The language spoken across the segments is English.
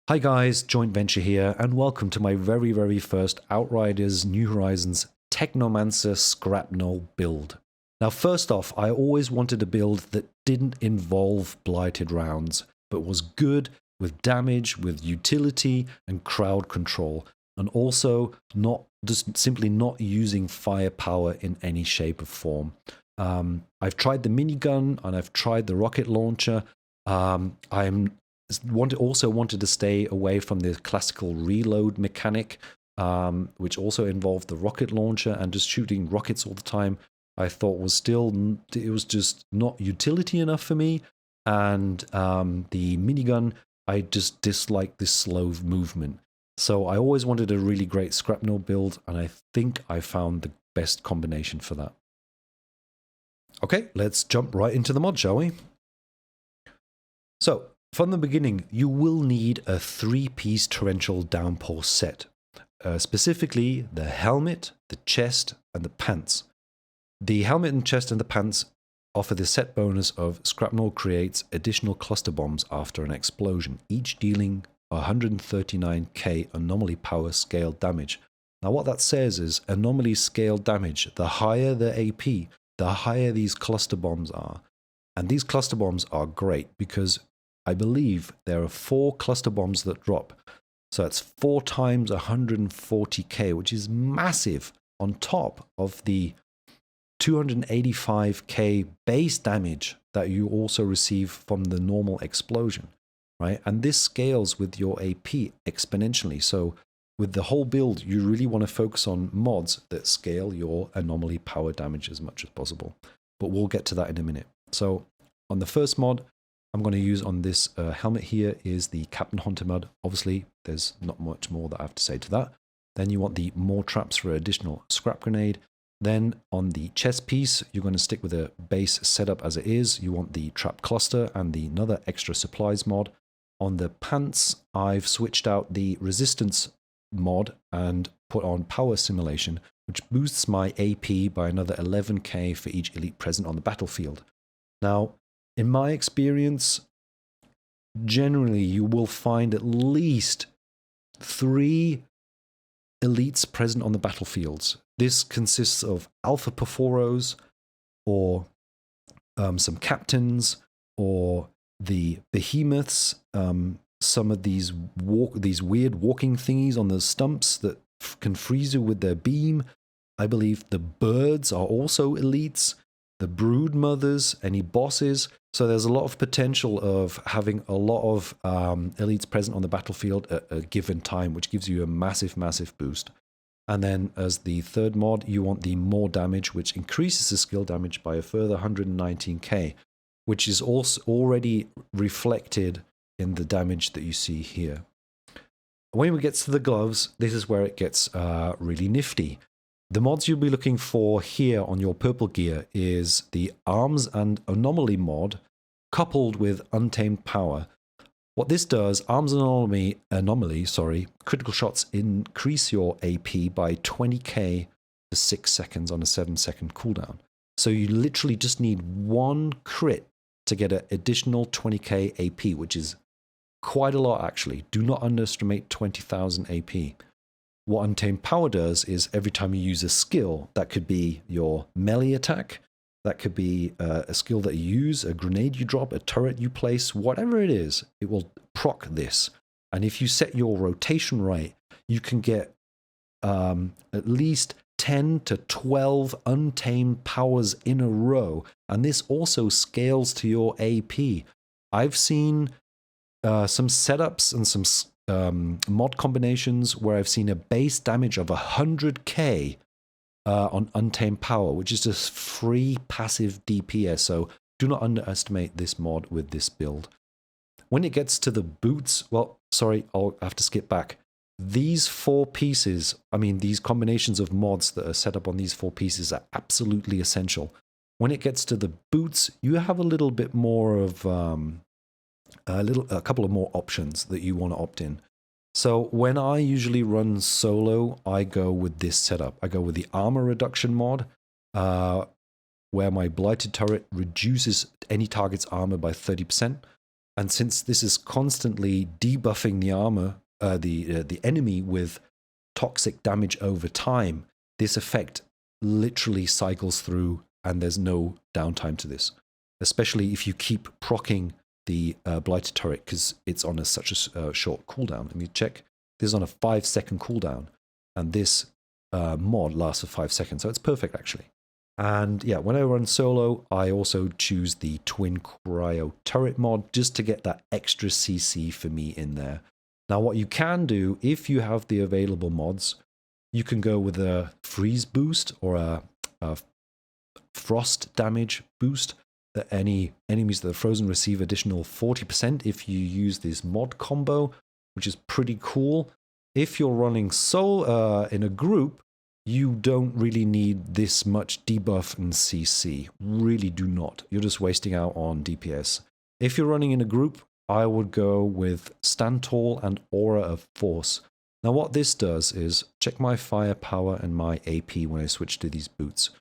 Hi guys, Joint Venture here, and welcome to my very first Outriders New Horizons Technomancer Scrapnel build. Now first off, I always wanted a build that didn't involve blighted rounds, but was good with damage, with utility and crowd control, and also simply not using firepower in any shape or form. I've tried the minigun and I've tried the rocket launcher. Also wanted to stay away from the classical reload mechanic, which also involved the rocket launcher and just shooting rockets all the time. I thought it was just not utility enough for me. And the minigun, I just disliked this slow movement. So I always wanted a really great Scrapnel build, and I think I found the best combination for that. Okay, let's jump right into the mod, shall we? So, from the beginning, you will need a 3-piece torrential downpour set. Specifically, the helmet, the chest, and the pants. The helmet and chest and the pants offer the set bonus of Scrapnel creates additional cluster bombs after an explosion, each dealing 139k Anomaly Power scale damage. Now what that says is Anomaly scale damage, the higher the AP, the higher these cluster bombs are. And these cluster bombs are great because I believe there are 4 cluster bombs that drop. So that's 4 times 140k, which is massive on top of the 285k base damage that you also receive from the normal explosion, right? And this scales with your AP exponentially. So with the whole build, you really want to focus on mods that scale your anomaly power damage as much as possible. But we'll get to that in a minute. So on the first mod I'm going to use on this helmet here is the Captain Hunter mod. Obviously, there's not much more that I have to say to that. Then you want the more traps for additional scrap grenade. Then on the chest piece, you're going to stick with a base setup as it is. You want the trap cluster and the another extra supplies mod. On the pants, I've switched out the resistance mod and put on power simulation, which boosts my AP by another 11k for each elite present on the battlefield. Now, in my experience, generally you will find at least 3 elites present on the battlefields. This consists of alpha perforos, or some captains, or the behemoths, some of these weird walking thingies on the stumps that can freeze you with their beam. I believe the birds are also elites. The brood mothers, any bosses. So there's a lot of potential of having a lot of elites present on the battlefield at a given time, which gives you a massive boost. And then as the third mod, you want the more damage, which increases the skill damage by a further 119k, which is also already reflected in the damage that you see here. When we get to the gloves, this is where it gets really nifty. The mods you'll be looking for here on your purple gear is the Arms and Anomaly mod, coupled with Untamed Power. What this does, Arms and Anomaly, critical shots increase your AP by 20k for 6 seconds on a 7-second cooldown. So you literally just need 1 crit to get an additional 20k AP, which is quite a lot actually. Do not underestimate 20,000 AP. What Untamed Power does is every time you use a skill, that could be your melee attack, that could be a skill that you use, a grenade you drop, a turret you place, whatever it is, it will proc this. And if you set your rotation right, you can get at least 10 to 12 Untamed Powers in a row. And this also scales to your AP. I've seen some setups and some mod combinations where I've seen a base damage of 100k on Untamed Power, which is just free passive DPS, so do not underestimate this mod with this build. When it gets to the boots, well, sorry, I'll have to skip back. These 4 pieces, these combinations of mods that are set up on these 4 pieces are absolutely essential. When it gets to the boots, you have a little bit more of a couple of more options that you want to opt in. So when I usually run solo, I go with this setup. I go with the armor reduction mod, where my blighted turret reduces any target's armor by 30%. And since this is constantly debuffing the armor, the enemy with toxic damage over time, this effect literally cycles through and there's no downtime to this. Especially if you keep proccing the blighted turret because it's on such a short cooldown. Let me check. This is on a 5-second cooldown, and this mod lasts for 5 seconds, so it's perfect actually. And yeah, when I run solo, I also choose the Twin Cryo Turret mod just to get that extra CC for me in there. Now, what you can do, if you have the available mods, you can go with a freeze boost or a frost damage boost. That any enemies that are frozen receive additional 40% if you use this mod combo, which is pretty cool. If you're running in a group, you don't really need this much debuff and CC. Really do not. You're just wasting out on DPS. If you're running in a group, I would go with Stand Tall and Aura of Force. Now what this does is check my firepower and my AP when I switch to these boots.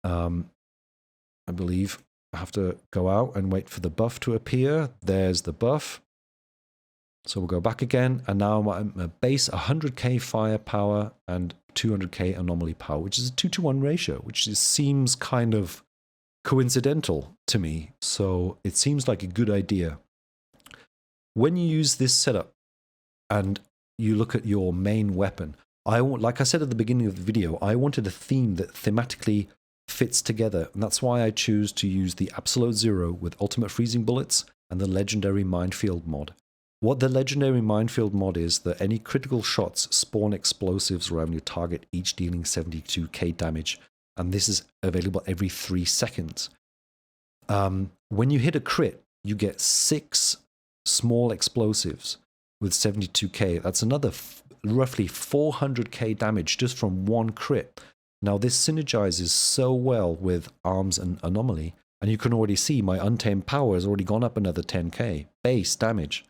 I believe I have to go out and wait for the buff to appear. There's the buff. So we'll go back again, and now I'm a base 100k firepower and 200k anomaly power, which is a 2-to-1 ratio, which seems kind of coincidental to me. So it seems like a good idea. When you use this setup and you look at your main weapon, like I said at the beginning of the video, I wanted a theme that thematically fits together, and that's why I choose to use the Absolute Zero with Ultimate Freezing Bullets and the Legendary Minefield mod. What the Legendary Minefield mod is that any critical shots spawn explosives around your target, each dealing 72k damage, and this is available every 3 seconds. When you hit a crit, you get 6 small explosives with 72k. That's another roughly 400k damage just from one crit. Now this synergizes so well with Arms and Anomaly, and you can already see my Untamed Power has already gone up another 10k base damage.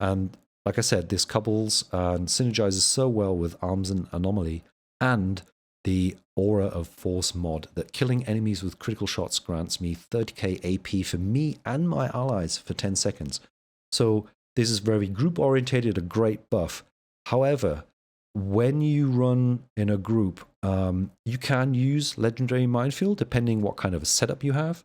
And like I said, this couples and synergizes so well with Arms and Anomaly and the Aura of Force mod that killing enemies with critical shots grants me 30k AP for me and my allies for 10 seconds. So this is very group orientated, a great buff. However, when you run in a group, you can use Legendary Minefield depending what kind of a setup you have.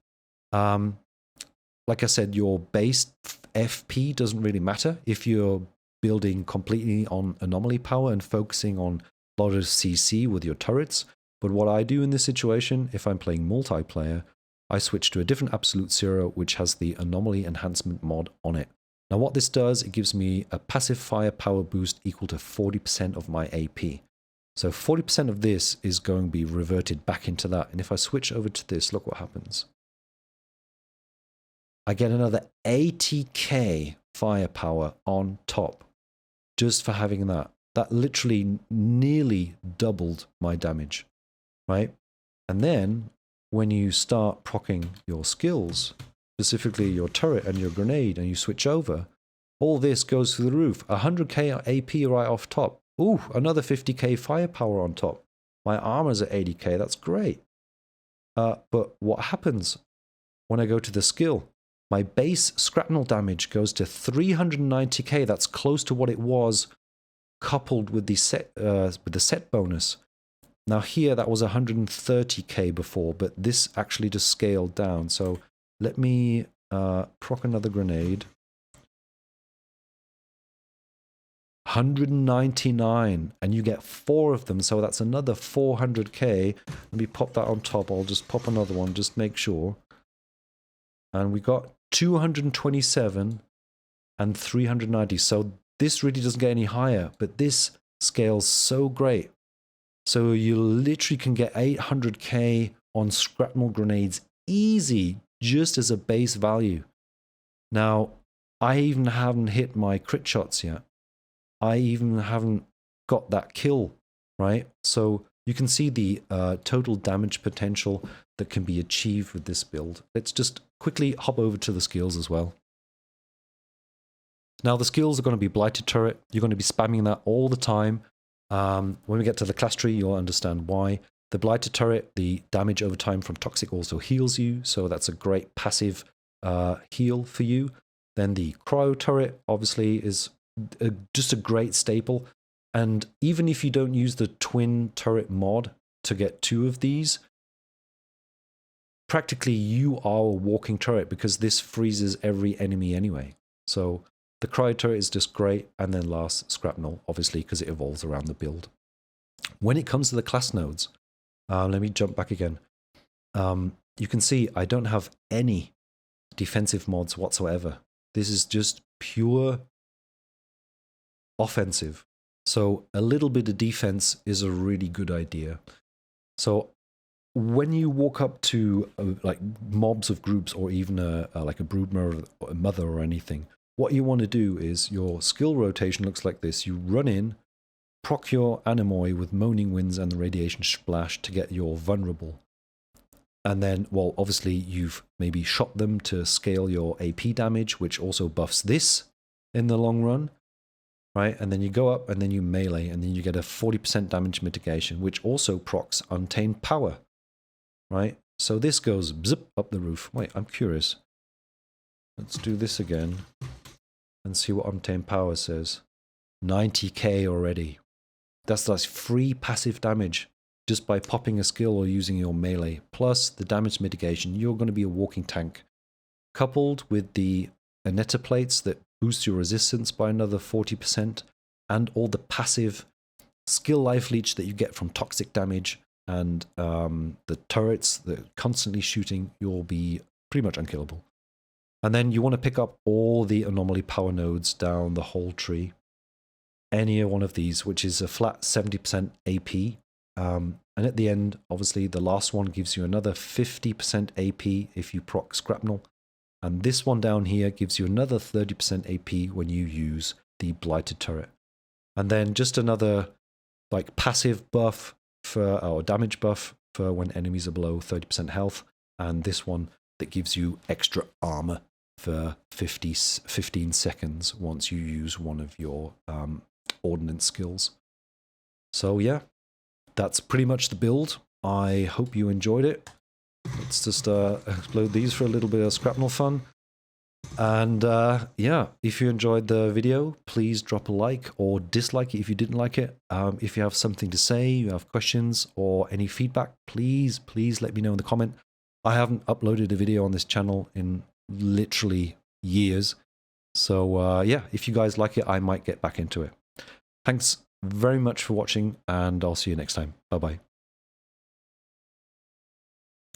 Like I said, your base FP doesn't really matter if you're building completely on Anomaly Power and focusing on a lot of CC with your turrets. But what I do in this situation, if I'm playing multiplayer, I switch to a different Absolute Zero, which has the Anomaly Enhancement mod on it. Now what this does, it gives me a passive firepower boost equal to 40% of my AP. So 40% of this is going to be reverted back into that. And if I switch over to this, look what happens. I get another 80k firepower on top just for having that. That literally nearly doubled my damage, right? And then when you start proccing your skills, specifically your turret and your grenade, and you switch over, all this goes through the roof. 100k AP right off top. Ooh, another 50k firepower on top. My armor's at 80k, that's great. But what happens when I go to the skill? My base scrapnel damage goes to 390k. That's close to what it was, coupled with the set bonus. Now here that was 130k before, but this actually just scaled down. So let me proc another grenade. 199, and you get 4 of them, so that's another 400k. Let me pop that on top. I'll just pop another one, just make sure. And we got 227 and 390. So this really doesn't get any higher, but this scales so great. So you literally can get 800k on scrapnel grenades easy, just as a base value. Now, I even haven't hit my crit shots yet. I even haven't got that kill, right? So you can see the total damage potential that can be achieved with this build. Let's just quickly hop over to the skills as well. Now the skills are going to be Blighted Turret. You're going to be spamming that all the time. When we get to the class tree, you'll understand why. The Blighted Turret, the damage over time from Toxic also heals you, so that's a great passive heal for you. Then the cryo turret obviously is just a great staple. And even if you don't use the twin turret mod to get 2 of these, practically you are a walking turret because this freezes every enemy anyway. So the cryo turret is just great. And then last, Scrapnel, obviously, because it evolves around the build. When it comes to the class nodes, let me jump back again. You can see I don't have any defensive mods whatsoever. This is just pure offensive. So a little bit of defense is a really good idea. So when you walk up to like mobs of groups or even like a brood mother or anything, what you want to do is your skill rotation looks like this. You run in, proc your Anomaly with Moaning Winds and the Radiation Splash to get your vulnerable. And then, well, obviously you've maybe shot them to scale your AP damage, which also buffs this in the long run, right? And then you go up and then you melee, and then you get a 40% damage mitigation, which also procs Untamed Power, right? So this goes zip up the roof. Wait, I'm curious. Let's do this again and see what Untamed Power says. 90k already. That's like free passive damage just by popping a skill or using your melee. Plus the damage mitigation, you're going to be a walking tank. Coupled with the Aneta plates that boost your resistance by another 40%, and all the passive skill life leech that you get from toxic damage, and the turrets that are constantly shooting, you'll be pretty much unkillable. And then you want to pick up all the Anomaly Power nodes down the whole tree. Any one of these, which is a flat 70% AP. And at the end, obviously, the last one gives you another 50% AP if you proc Scrapnel. And this one down here gives you another 30% AP when you use the Blighted Turret. And then just another like passive buff for, or damage buff for when enemies are below 30% health. And this one that gives you extra armor for 15 seconds once you use one of your ordnance skills. So yeah, that's pretty much the build. I hope you enjoyed it. Let's just explode these for a little bit of Scrapnel fun. And yeah, if you enjoyed the video, please drop a like or dislike it if you didn't like it. If you have something to say, you have questions or any feedback, please let me know in the comment. I haven't uploaded a video on this channel in literally years. So yeah, if you guys like it, I might get back into it. Thanks very much for watching, and I'll see you next time. Bye-bye.